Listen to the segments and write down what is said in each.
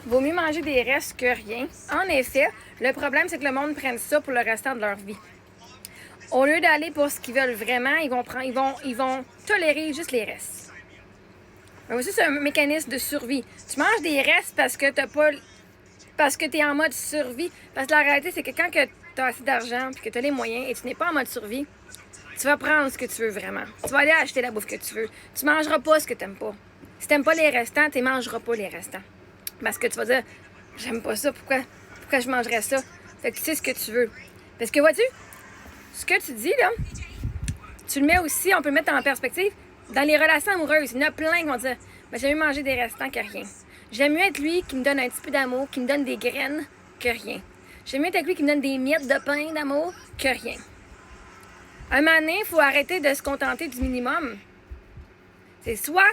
Vaut mieux manger des restes que rien. En effet, le problème, c'est que le monde prenne ça pour le restant de leur vie. Au lieu d'aller pour ce qu'ils veulent vraiment, ils vont tolérer juste les restes. Mais aussi, c'est un mécanisme de survie. Tu manges des restes parce que tu es en mode survie. Parce que la réalité, c'est que quand tu as assez d'argent et que tu as les moyens et tu n'es pas en mode survie, tu vas prendre ce que tu veux vraiment. Tu vas aller acheter la bouffe que tu veux. Tu mangeras pas ce que tu n'aimes pas. Si tu n'aimes pas les restants, tu ne mangeras pas les restants. Parce que tu vas dire, j'aime pas ça, pourquoi je mangerais ça? Fait que tu sais ce que tu veux. Parce que vois-tu, ce que tu dis là, tu le mets aussi, on peut le mettre en perspective, dans les relations amoureuses. Il y en a plein qui vont dire, j'aime mieux manger des restants que rien. J'aime mieux être lui qui me donne un petit peu d'amour, qui me donne des graines, que rien. J'aime mieux être lui qui me donne des miettes de pain d'amour, que rien. À un moment donné, il faut arrêter de se contenter du minimum. C'est soit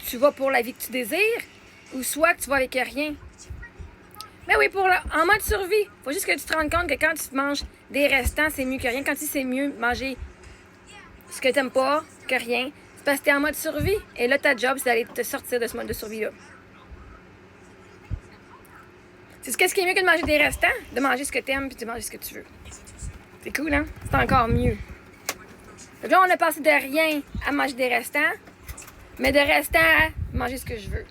tu vas pour la vie que tu désires, ou soit que tu vas avec rien. Mais oui, en mode survie, il faut juste que tu te rendes compte que quand tu manges des restants, c'est mieux que rien. Quand tu dis c'est mieux manger ce que tu n'aimes pas que rien, c'est parce que tu es en mode survie. Et là, ta job, c'est d'aller te sortir de ce mode de survie-là. C'est qu'est-ce qui est mieux que de manger des restants? De manger ce que tu aimes puis de manger ce que tu veux. C'est cool, hein? C'est encore mieux. Donc là, on a passé de rien à manger des restants, mais de restants à manger ce que je veux.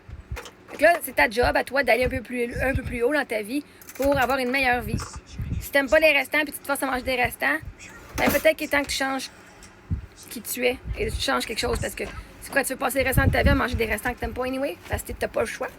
Donc là, c'est ta job à toi d'aller un peu plus haut dans ta vie pour avoir une meilleure vie. Si tu n'aimes pas les restants puis tu te forces à manger des restants, ben peut-être qu'il est temps que tu changes qui tu es et que tu changes quelque chose parce que c'est quoi, tu veux passer les restants de ta vie à manger des restants que tu n'aimes pas anyway? Parce que tu n'as pas le choix.